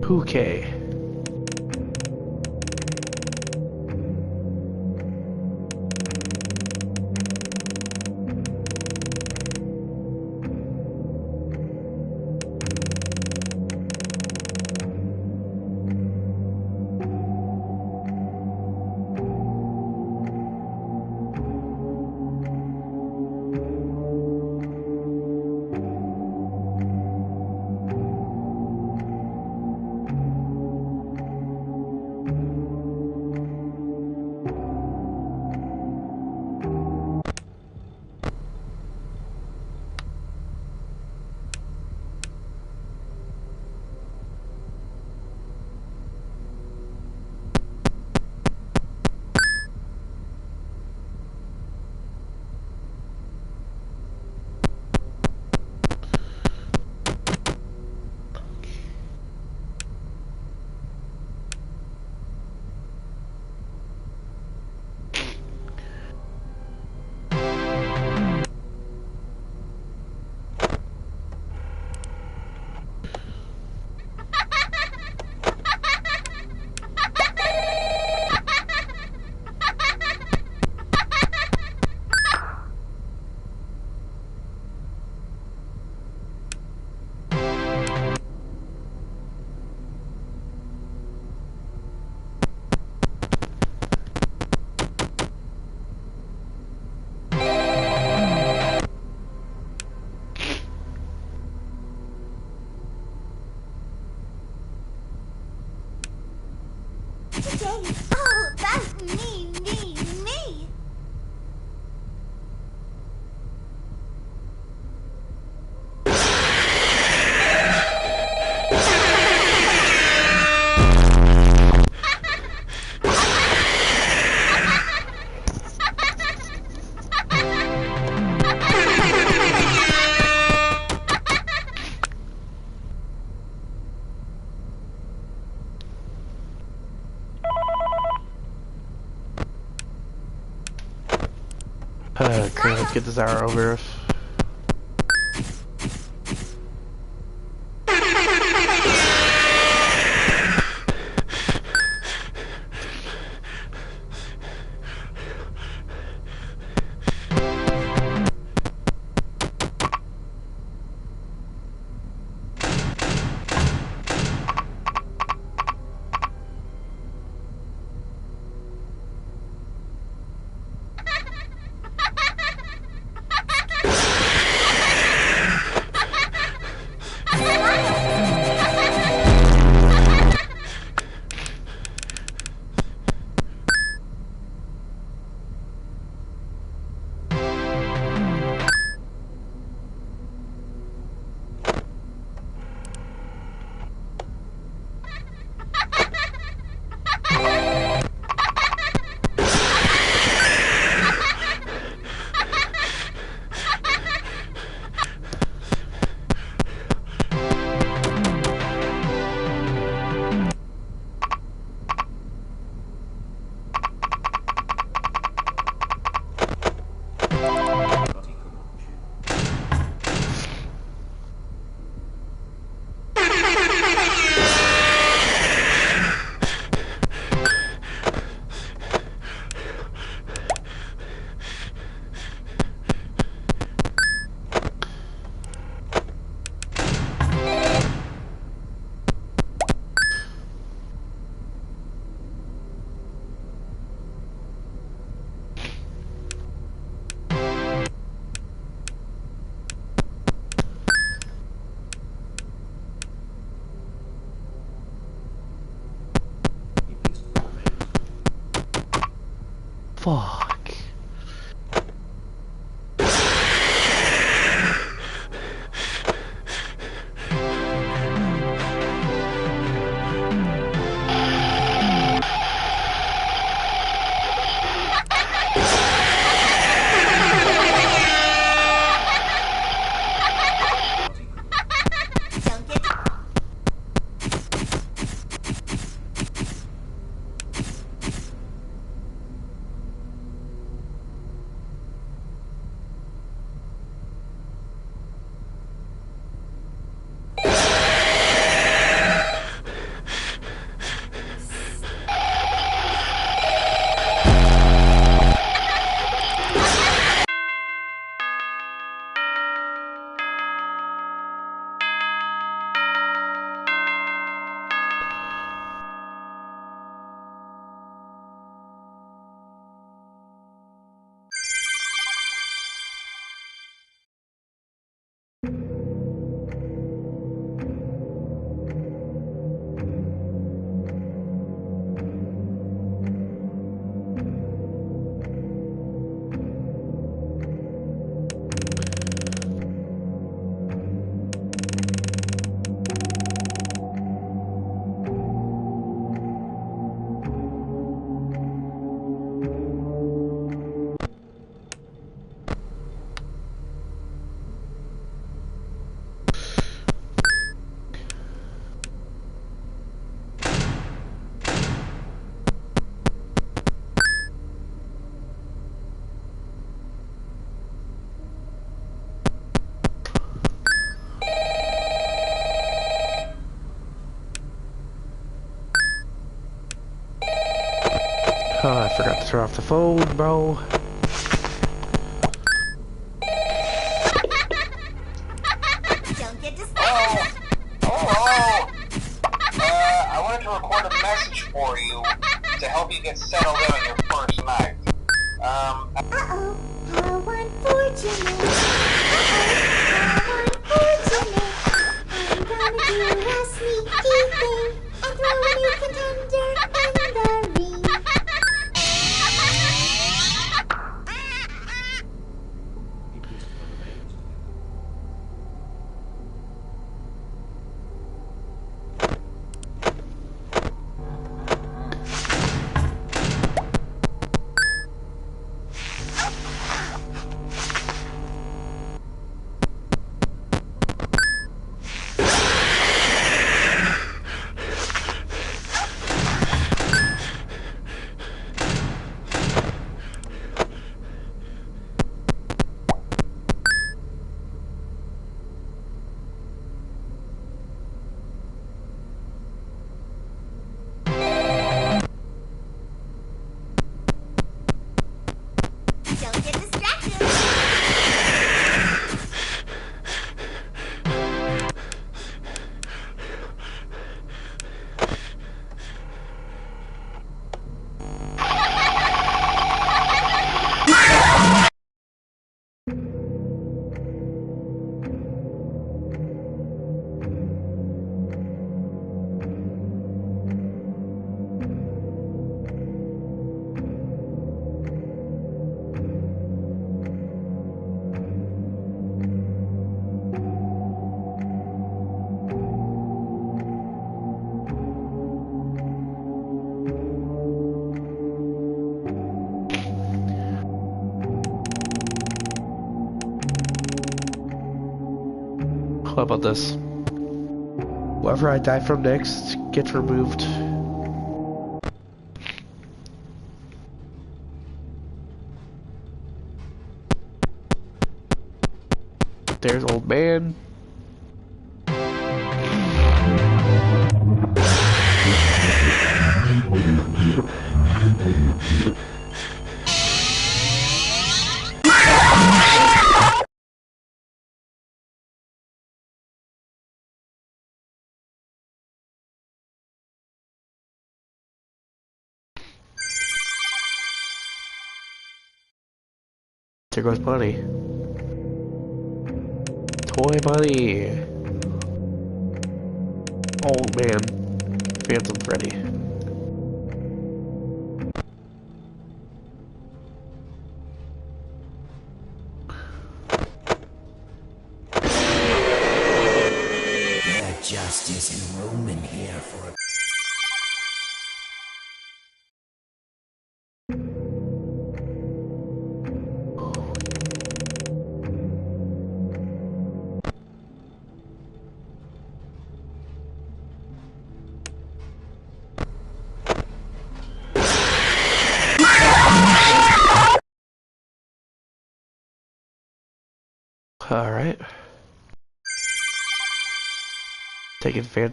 Okay. Oh, that's me. Okay, let's get this hour over with. Fuck. Oh, I forgot to turn off the phone, bro. Don't get distracted. Oh, I wanted to record a message for you to help you get settled in on your first night. Uh-oh, how unfortunate. Uh-oh, how unfortunate. I'm gonna do a sneaky thing and throw a new contender in the ring. Don't get distracted. What about this? Whoever I die from next gets removed. There's old man. There goes Bunny. Toy Bunny. Old man. Phantom Freddy. There just isn't room in here for a... Alright.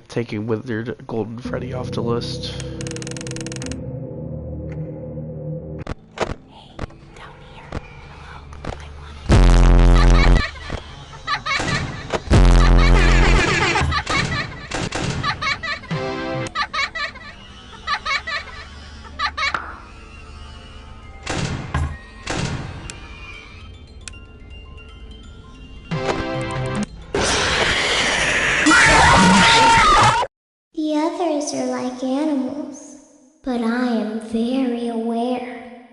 Taking Withered Golden Freddy off the list. The others are like animals, but I am very aware.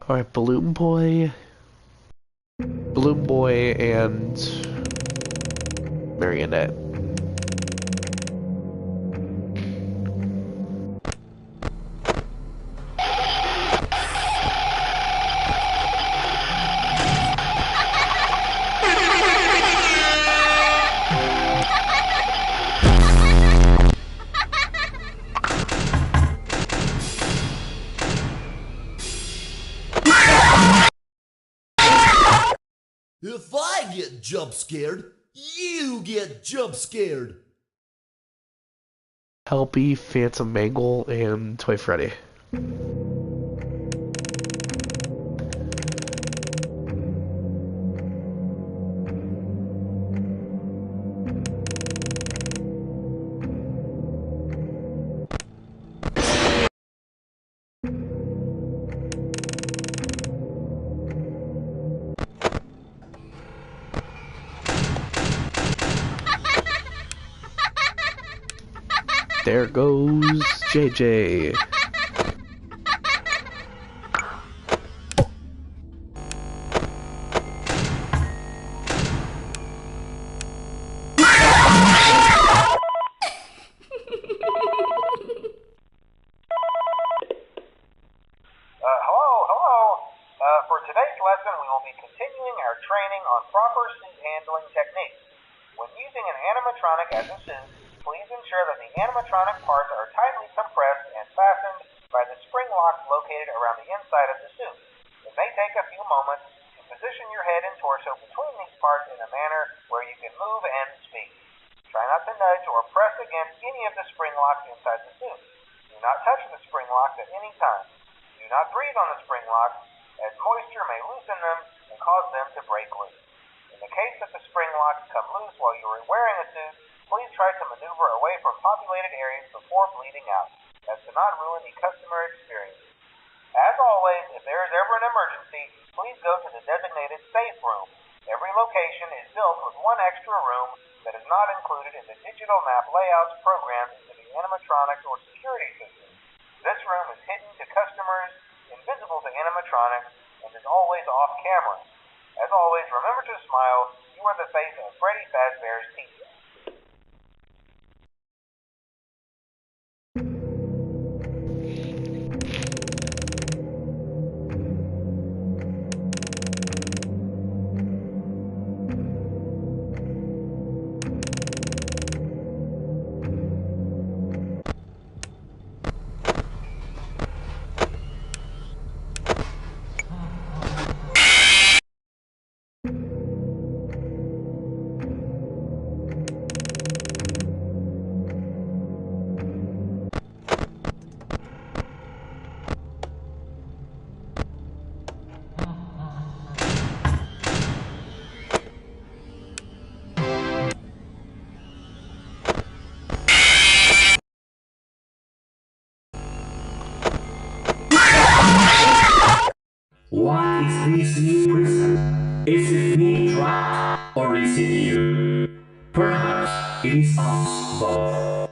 Alright, Balloon Boy. Balloon Boy and Marionette. If I get jump scared, you get jump scared. Helpy, Phantom Mangle, and Toy Freddy. There goes JJ. Hello. For today's lesson, we will be continuing our training on proper suit handling techniques. When using an animatronic as a suit, please ensure that the animatronic parts are tightly compressed and fastened by the spring locks located around the inside of the suit. It may take a few moments to position your head and torso between these parts in a manner where you can move and speak. Try not to nudge or press against any of the spring locks inside the suit. Do not touch the spring locks at any time. Do not breathe on the spring locks, as moisture may loosen them and cause them to break loose. In the case that the spring locks come loose while you are wearing a suit, please try to maneuver away from populated areas before bleeding out, as to not ruin the customer experience. As always, if there is ever an emergency, please go to the designated safe room. Every location is built with one extra room that is not included in the digital map layouts programmed into the animatronics or security system. This room is hidden to customers, invisible to animatronics, and is always off camera. As always, remember to smile. You are the face of Freddy Fazbear's Pizza. What is this new prison? Is it me trapped, or is it you? Perhaps it is us both.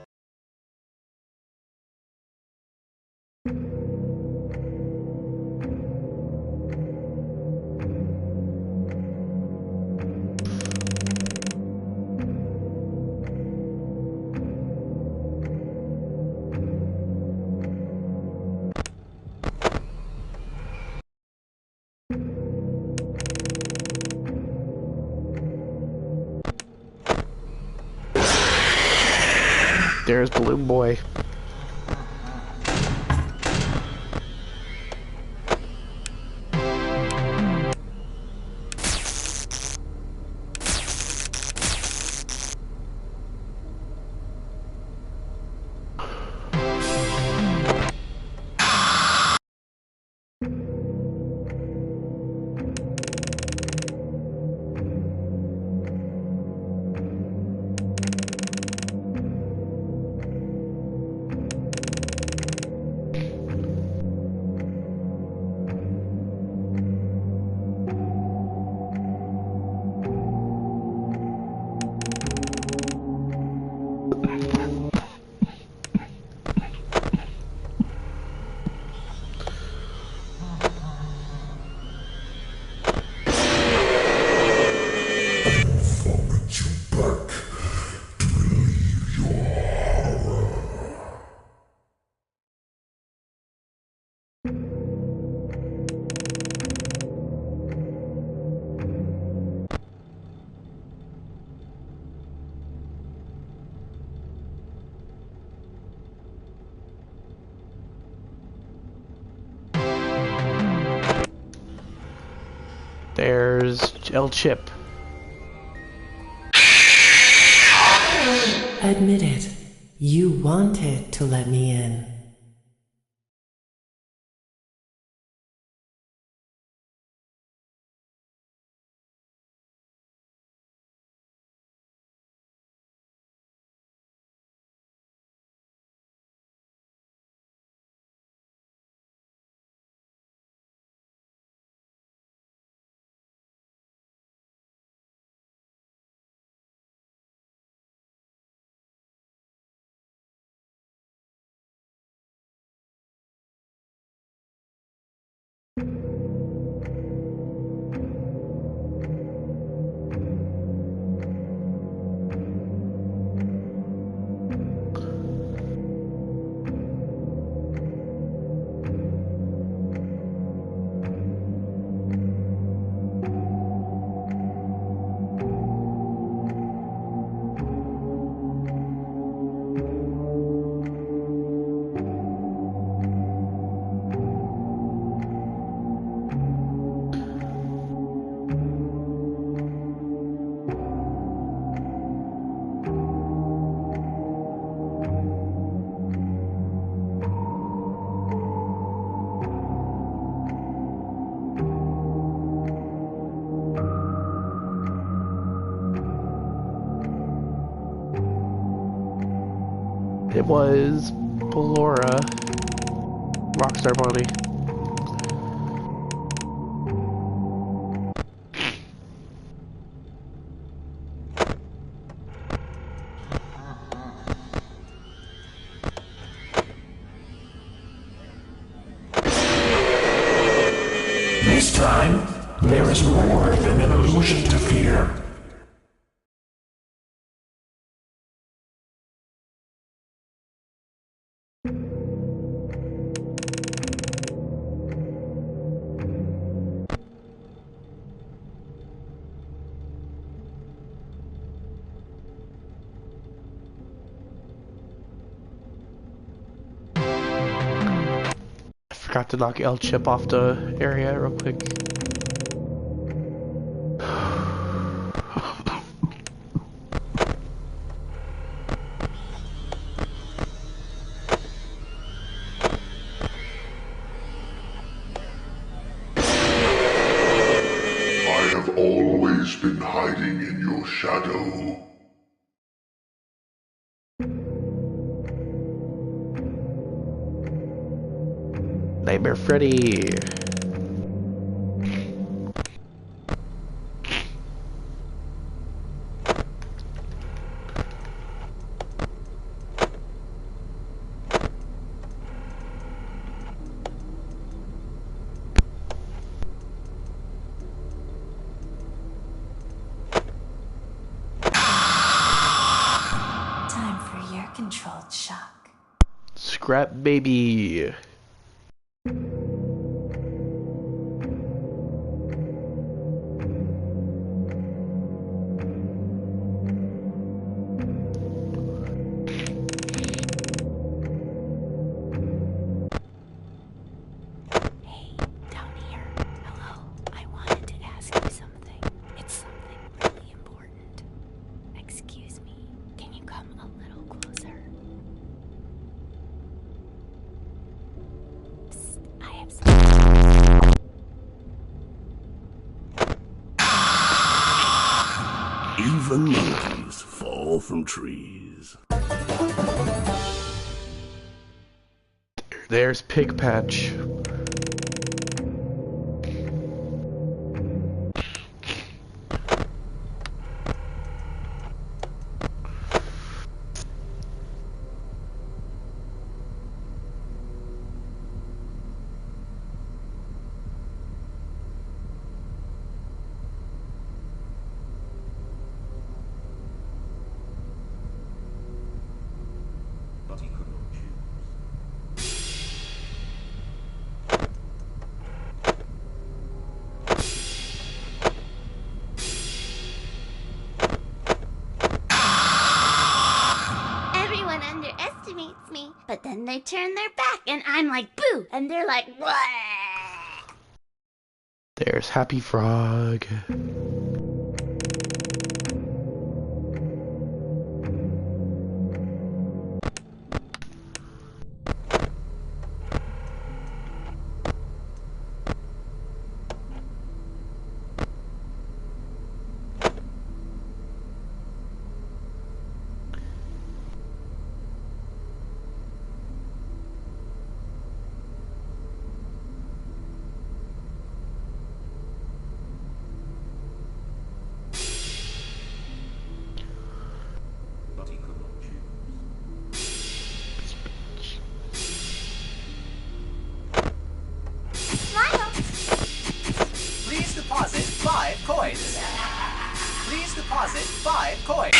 There's Balloon Boy. There's El Chip. Admit it. You wanted to let me in. It was Ballora, Rockstar Bunny. This time, there is more than an illusion to fear. Forgot to knock El Chip off the area real quick. I have always been hiding in your shadow. Nightmare Freddy. Time for your controlled shock. Scrap Baby. Hey, down here. Hello. I wanted to ask you something. It's something really important. Excuse me. Can you come a little closer? Psst, I have something. Even monkeys fall from trees. There's Pig Patch. But he could not choose. Everyone underestimates me, but then they turn their back and I'm like, boo! And they're like, what? There's Happy Frog. But he could not choose. Smile! Please deposit 5 coins. Please deposit 5 coins.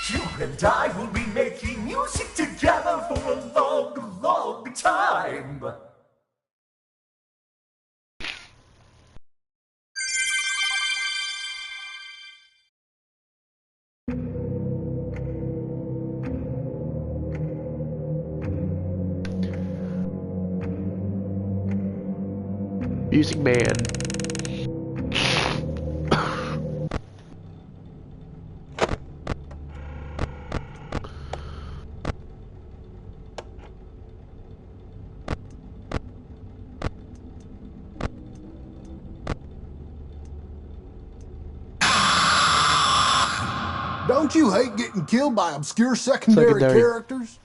You and I will be making music together for a long, long time. Music Man. Don't you hate getting killed by obscure secondary characters?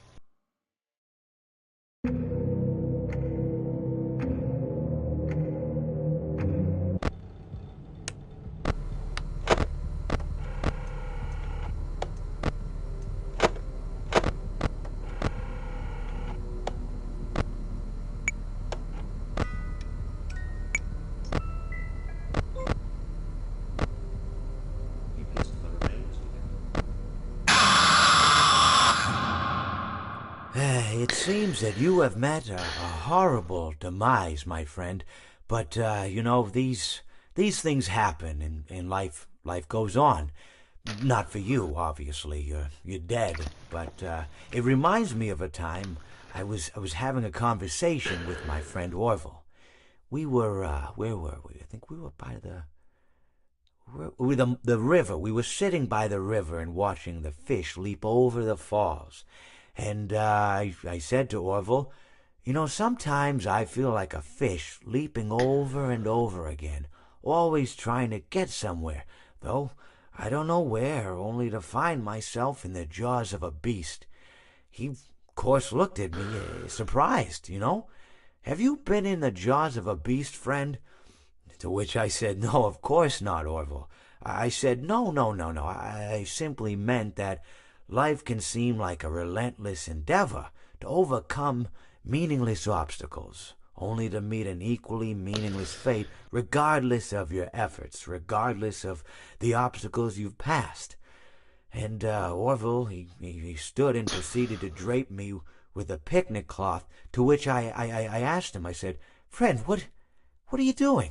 It seems that you have met a horrible demise, my friend. But, you know, these things happen in life. Life goes on. Not for you, obviously. You're dead. But it reminds me of a time I was having a conversation with my friend Orville. We were, where were we? I think we were by the river. We were sitting by the river and watching the fish leap over the falls. And I said to Orville, you know, sometimes I feel like a fish leaping over and over again, always trying to get somewhere, though I don't know where, only to find myself in the jaws of a beast. He, of course, looked at me, surprised, you know. Have you been in the jaws of a beast, friend? To which I said, no, of course not, Orville. I said, no. I simply meant that life can seem like a relentless endeavor to overcome meaningless obstacles, only to meet an equally meaningless fate, regardless of your efforts, regardless of the obstacles you've passed. And Orville, he stood and proceeded to drape me with a picnic cloth, to which I asked him, I said, friend, what are you doing?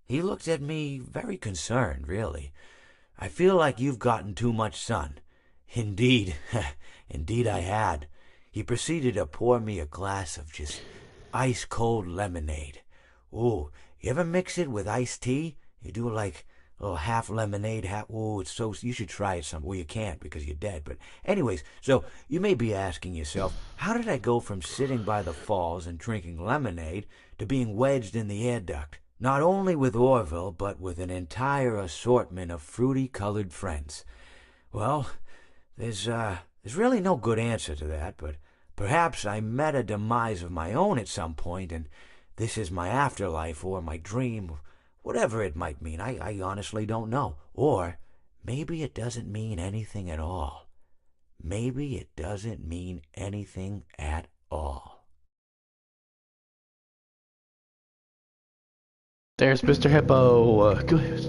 He looked at me very concerned, really. I feel like you've gotten too much sun. Indeed, indeed I had. He proceeded to pour me a glass of just ice-cold lemonade. Ooh, you ever mix it with iced tea? You do like a little half lemonade, half... Ooh, it's so... You should try it some... Well, you can't because you're dead. But anyways, so you may be asking yourself, how did I go from sitting by the falls and drinking lemonade to being wedged in the air duct? Not only with Orville, but with an entire assortment of fruity-colored friends. Well, there's really no good answer to that, but perhaps I met a demise of my own at some point, and this is my afterlife or my dream, whatever it might mean. I honestly don't know. Or maybe it doesn't mean anything at all. Maybe it doesn't mean anything at all. There's Mr. Hippo. Go ahead.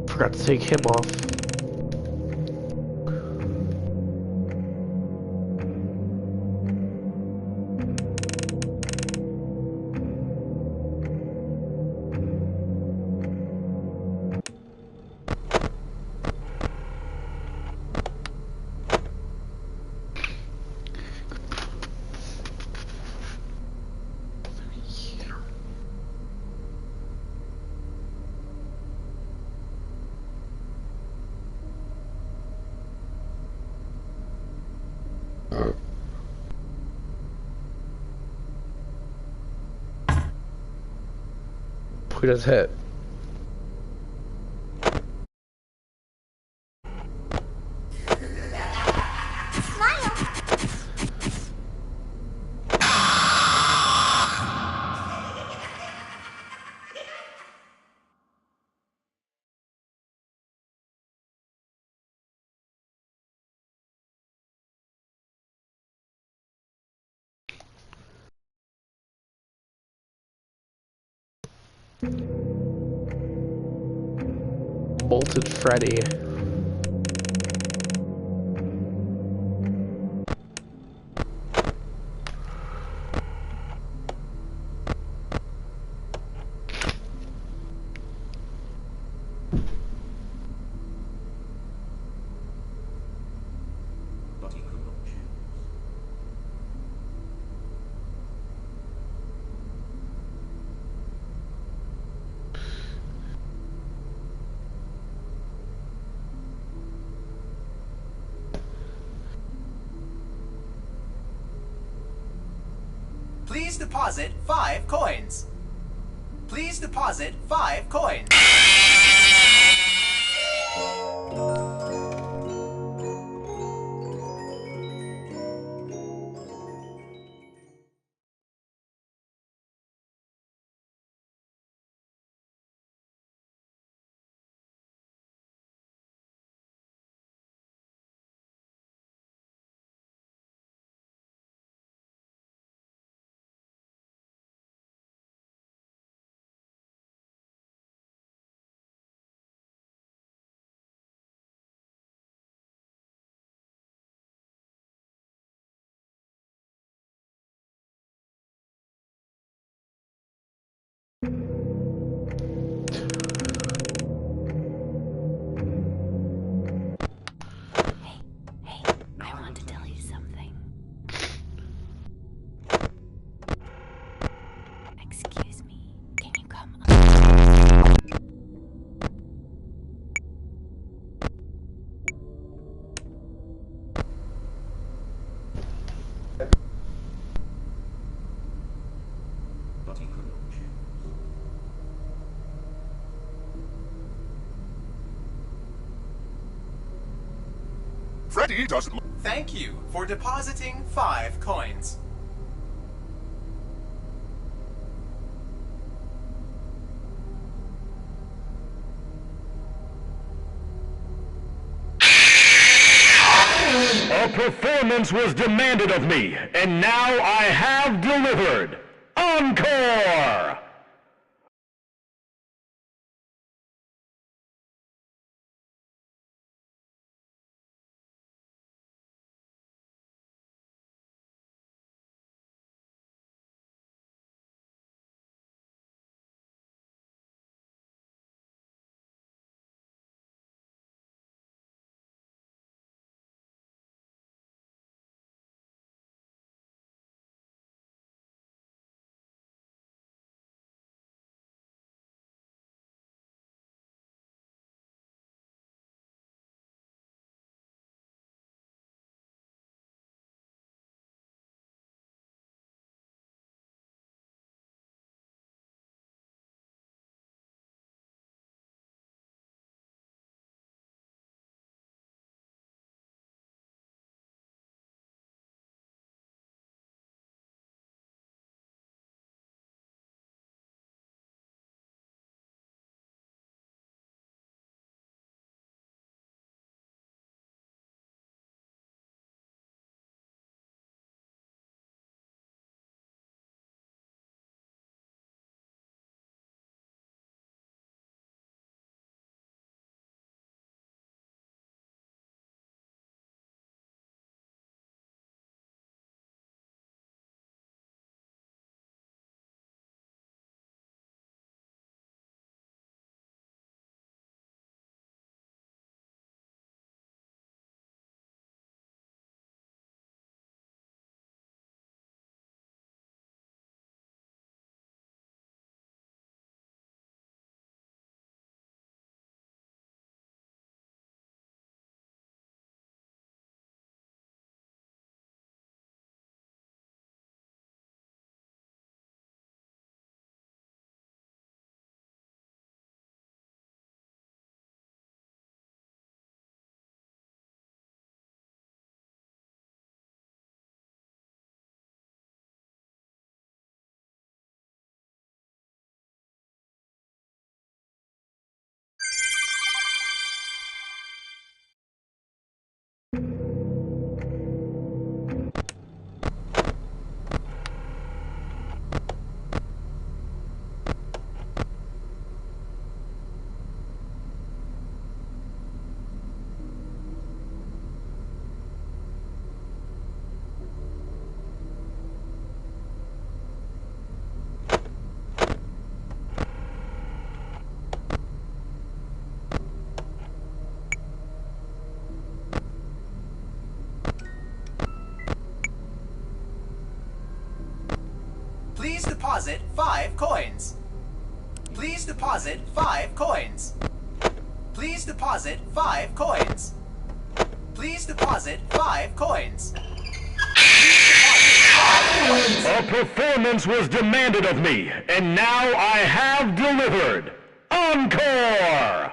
Forgot to take him off. Who does hit? Bolted Freddy. But he could not choose. Please deposit 5 coins. Please deposit 5 coins. I want to tell you something. Excuse me, can you come up? Freddy doesn't... Thank you for depositing 5 coins. A performance was demanded of me, and now I have delivered. Encore! Please deposit 5 coins. Please deposit 5 coins. Please deposit 5 coins. Please deposit 5 coins. Please deposit 5 A performance was demanded of me, and now I have delivered. Encore!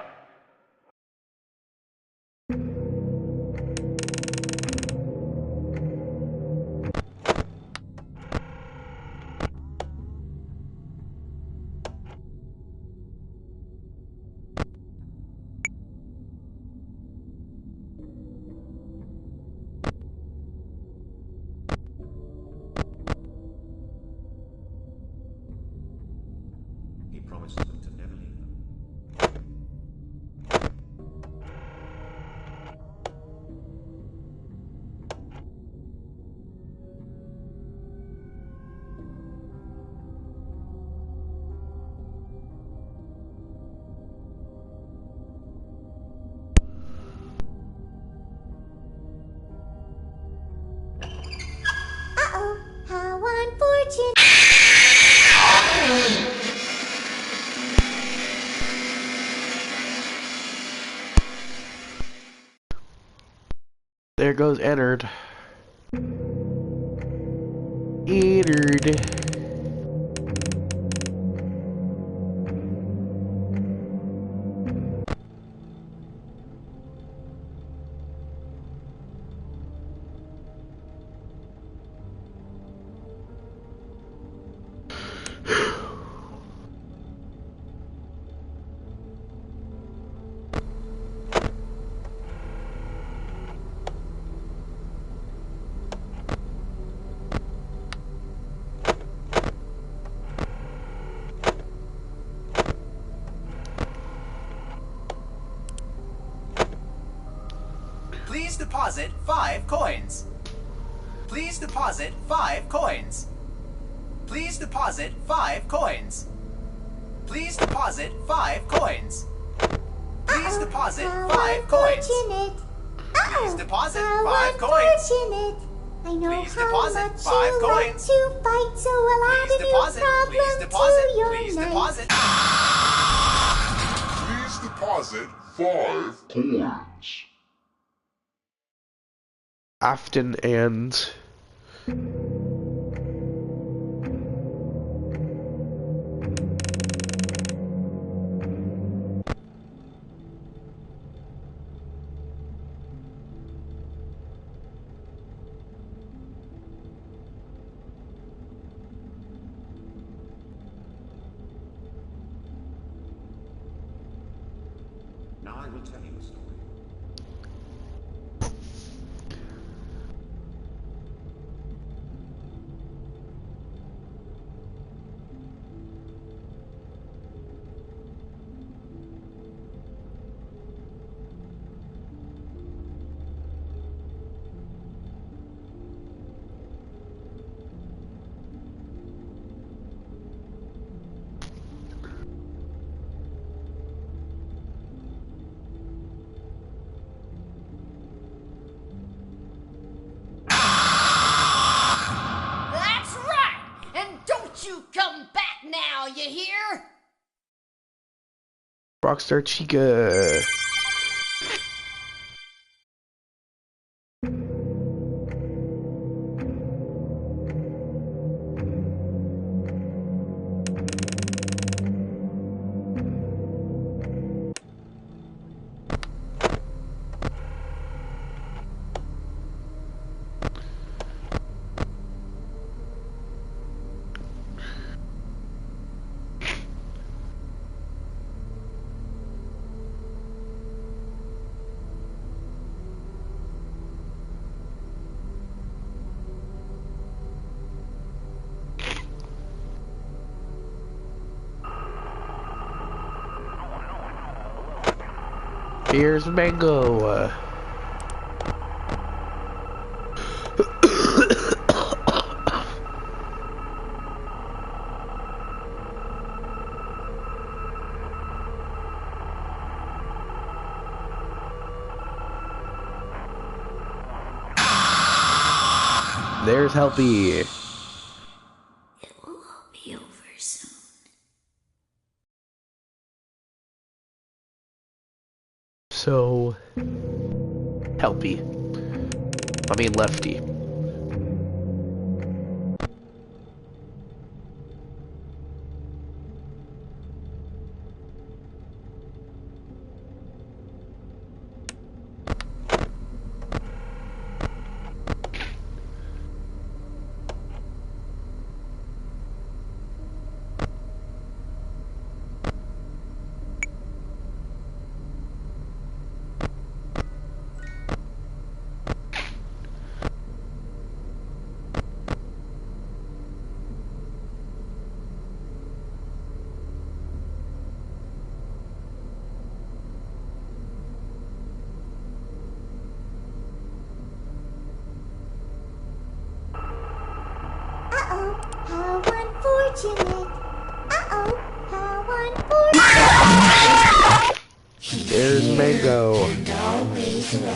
He promised them to never leave them. Uh-oh, how unfortunate. There goes entered. Entered. Please deposit 5 coins. Please deposit 5 coins. Please deposit 5 coins. Please deposit 5 coins. Please deposit 5 coins. Please deposit 5 coins. I know Please how deposit much 5 you like coins. to fight, so I'll add Please a new deposit. problem Please to deposit. your Please night. deposit. Please deposit 5 coins. Afton and Now I will tell you a story. That's right! And don't you come back now, you hear? Rockstar Chica. Here's mango. There's Helpy. It will all be over soon. So, Helpy. I mean, Lefty.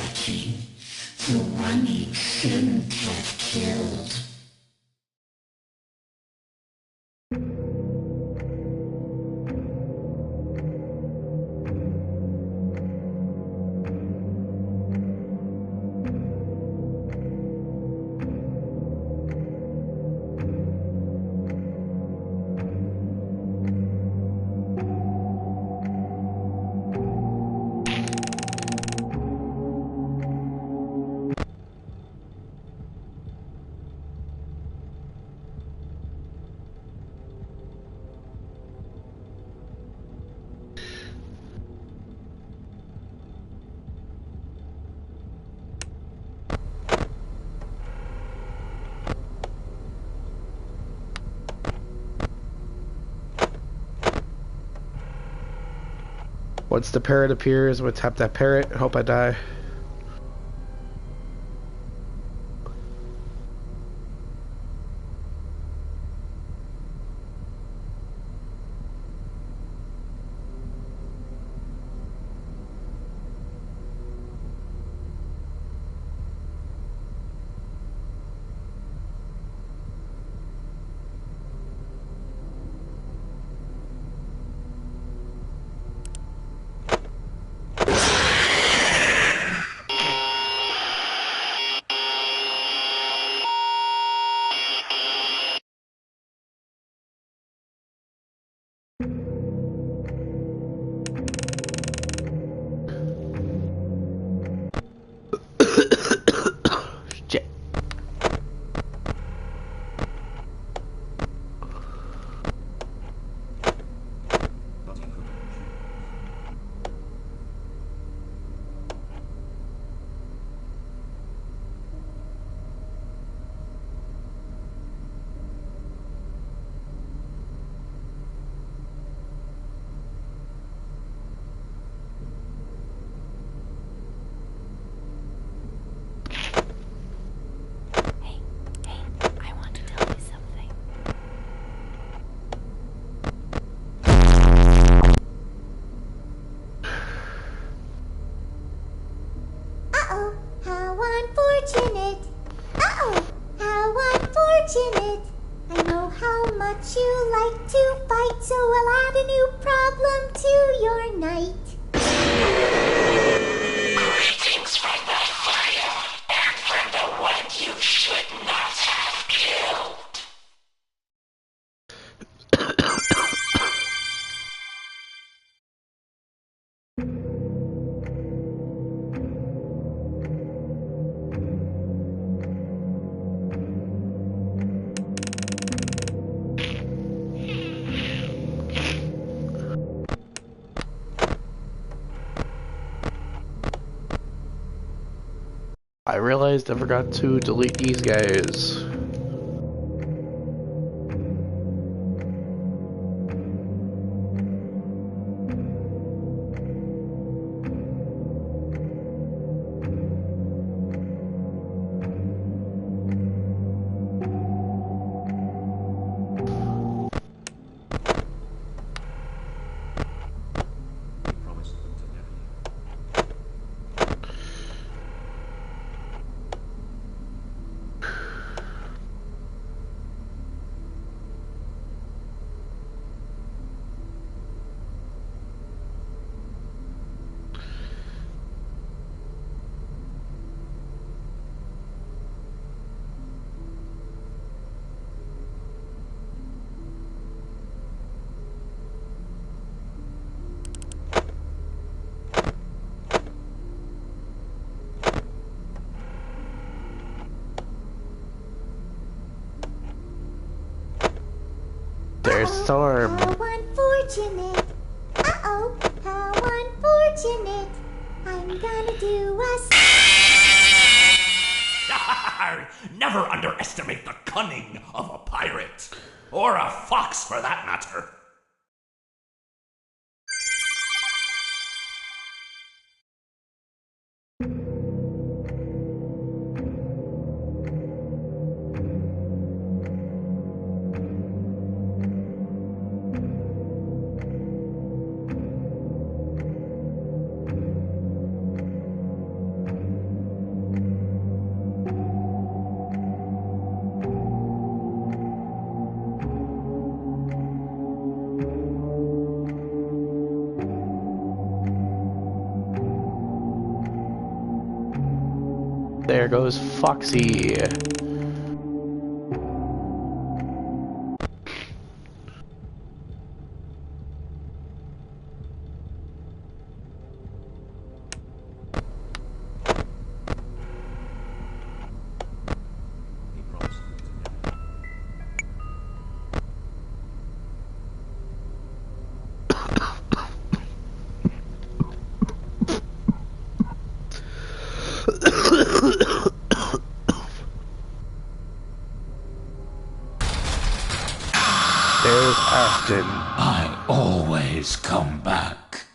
watching. The one you shouldn't have killed. Once the parrot appears, I'm gonna tap that parrot. Hope I die. I know how much you like to fight, so I'll add a new problem to your night. Greetings from the fire, and from the one you should not have killed. I realized I forgot to delete these guys. There's Storm. How unfortunate. Uh-oh, how unfortunate. I'm gonna do a... Never underestimate the cunning of a pirate. Or a fox, for that matter. There goes Foxy. There's Aston. I always come back.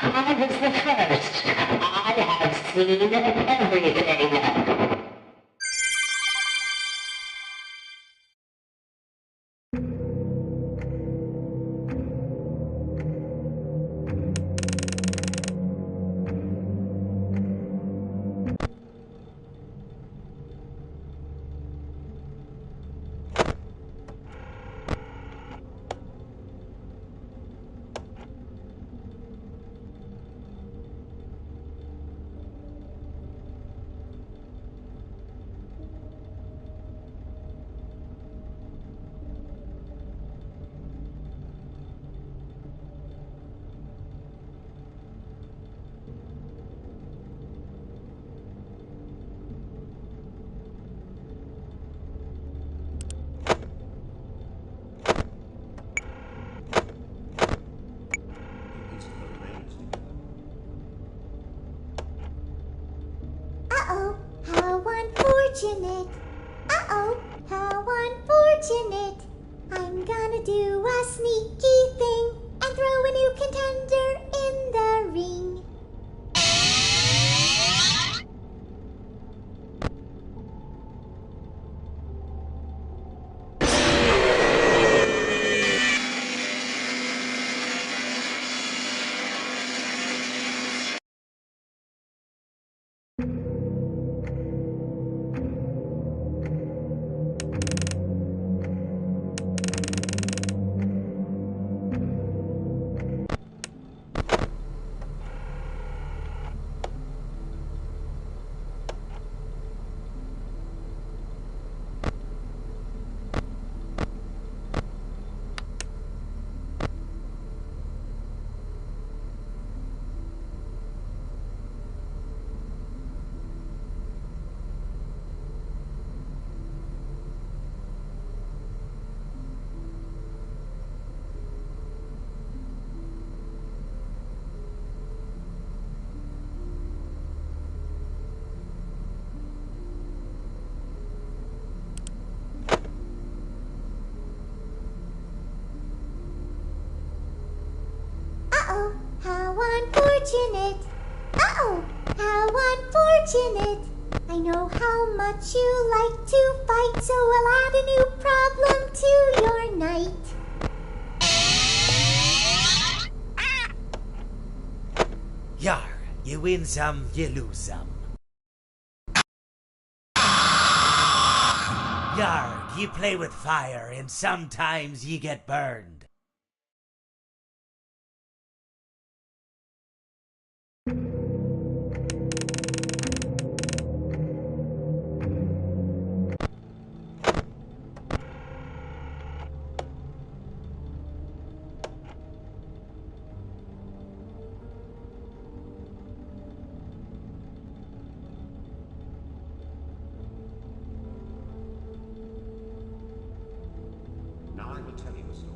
I was the first. I have seen everything. Uh-oh, how unfortunate. Uh-oh, how unfortunate. I'm gonna do a sneaky thing and throw a new contender in the ring. how unfortunate. Uh-oh, how unfortunate. I know how much you like to fight, so I'll add a new problem to your night. Yar, you win some, you lose some. Yar, you play with fire, and sometimes you get burned. Now I will tell you a story.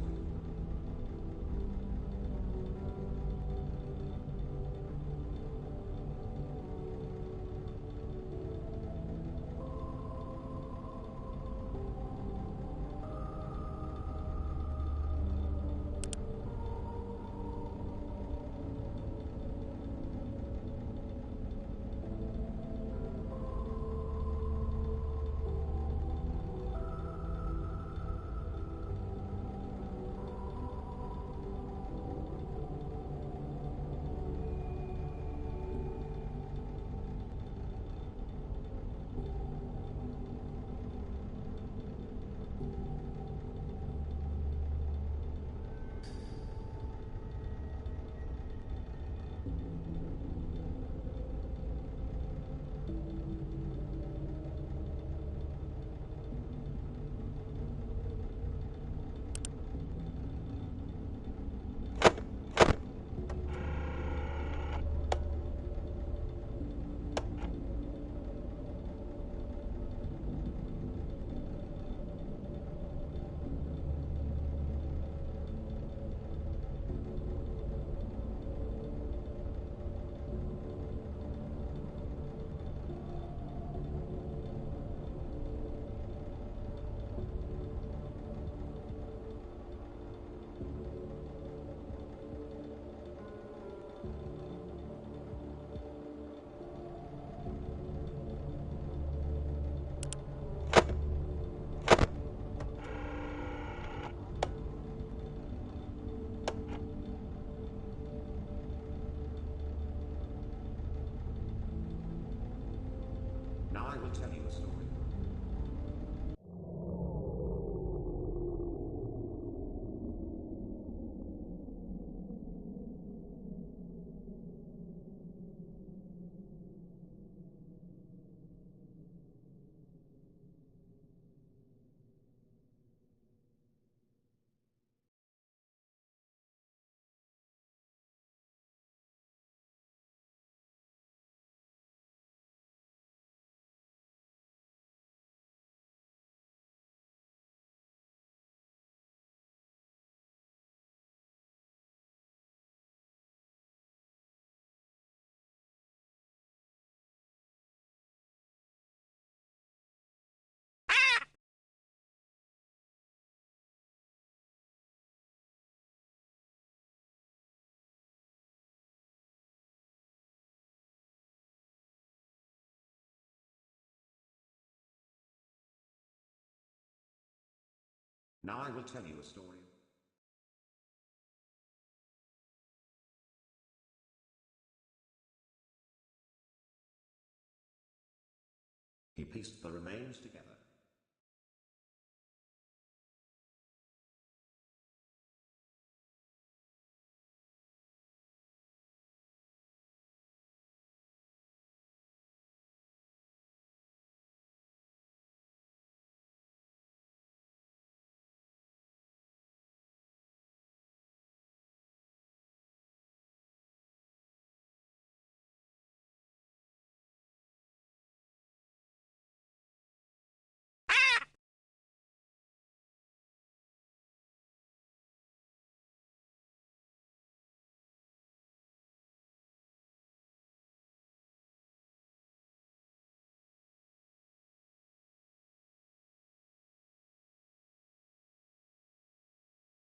Now I will tell you a story. Now I will tell you a story. He pieced the remains together.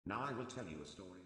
Now I will tell you a story.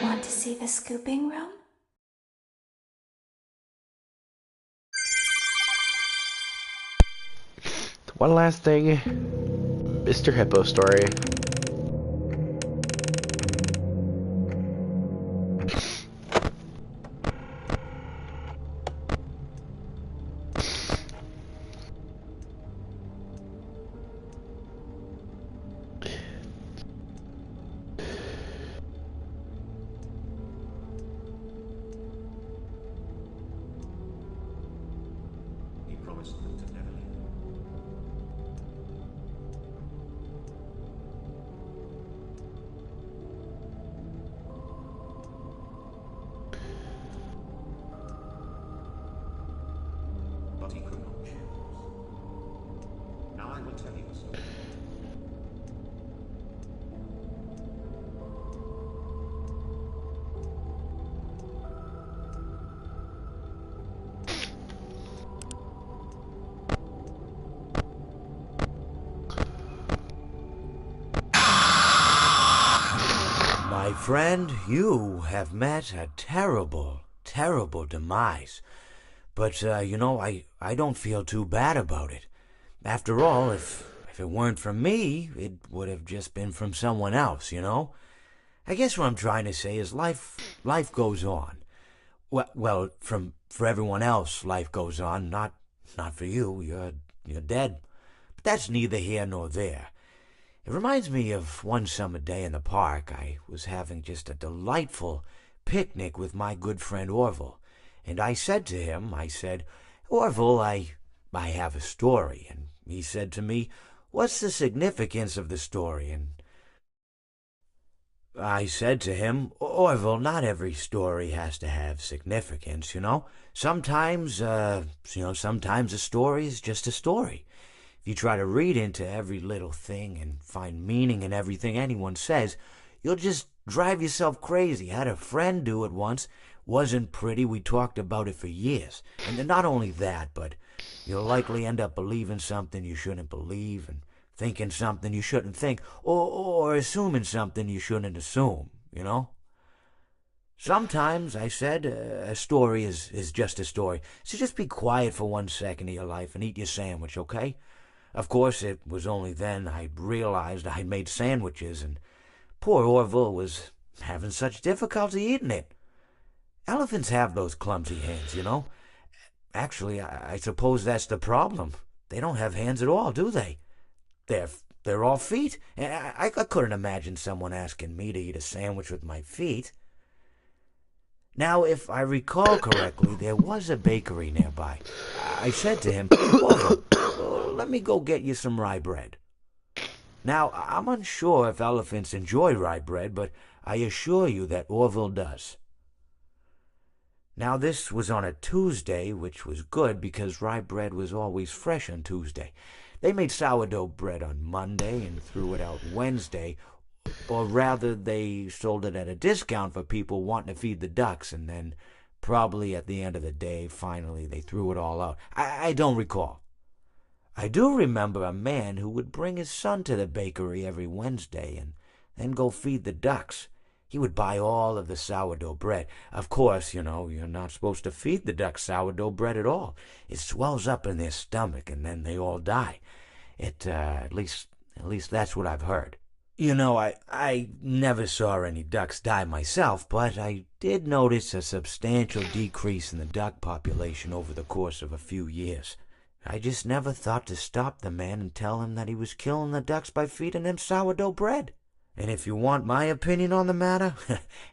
Want to see the scooping room? One last thing, Mr. Hippo story. He promised them to never leave. But he could not choose. Now I will tell you a story. My friend, you have met a terrible, terrible demise. But, you know, I don't feel too bad about it. After all, if it weren't from me, it would have just been from someone else, you know? I guess what I'm trying to say is life goes on. Well, for everyone else, life goes on, not for you. You're dead. But that's neither here nor there. It reminds me of one summer day in the park. I was having just a delightful picnic with my good friend Orville. And I said to him, Orville, I have a story. And he said to me, what's the significance of the story? And I said to him, Orville, not every story has to have significance, you know? Sometimes a story is just a story. If you try to read into every little thing and find meaning in everything anyone says, You'll just drive yourself crazy. Had a friend do it once. Wasn't pretty. We talked about it for years. And then not only that, but you'll likely end up believing something you shouldn't believe, and thinking something you shouldn't think, or assuming something you shouldn't assume, you know? Sometimes, I said, a story is just a story. So just be quiet for 1 second of your life and eat your sandwich, okay? Of course, it was only then I realized I'd made sandwiches, and poor Orville was having such difficulty eating it. Elephants have those clumsy hands, you know? Actually, I suppose that's the problem. They don't have hands at all, do they? They're all feet. I couldn't imagine someone asking me to eat a sandwich with my feet. Now, if I recall correctly, there was a bakery nearby. I said to him, "Orville, let me go get you some rye bread." Now, I'm unsure if elephants enjoy rye bread, but I assure you that Orville does. Now, this was on a Tuesday, which was good because rye bread was always fresh on Tuesday. They made sourdough bread on Monday and threw it out Wednesday, or rather, they sold it at a discount for people wanting to feed the ducks, and then probably at the end of the day, finally, they threw it all out. I don't recall. I do remember a man who would bring his son to the bakery every Wednesday and then go feed the ducks. He would buy all of the sourdough bread. Of course, you know, you're not supposed to feed the ducks sourdough bread at all. It swells up in their stomach, and then they all die. At least that's what I've heard. You know, I never saw any ducks die myself, but I did notice a substantial decrease in the duck population over the course of a few years. I just never thought to stop the man and tell him that he was killing the ducks by feeding them sourdough bread. And if you want my opinion on the matter,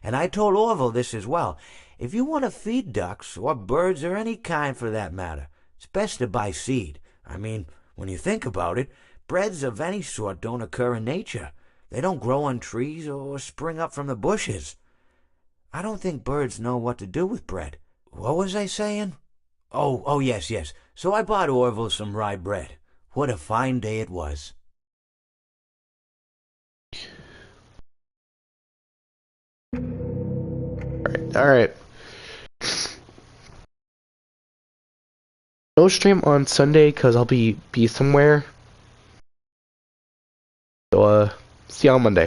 and I told Orville this as well, if you want to feed ducks, or birds, or any kind for that matter, it's best to buy seed. I mean, when you think about it, breads of any sort don't occur in nature. They don't grow on trees or spring up from the bushes. I don't think birds know what to do with bread. What was I saying? Oh, yes. So I bought Orville some rye bread. What a fine day it was. All right. No stream on Sunday because I'll be somewhere. So see you on Monday.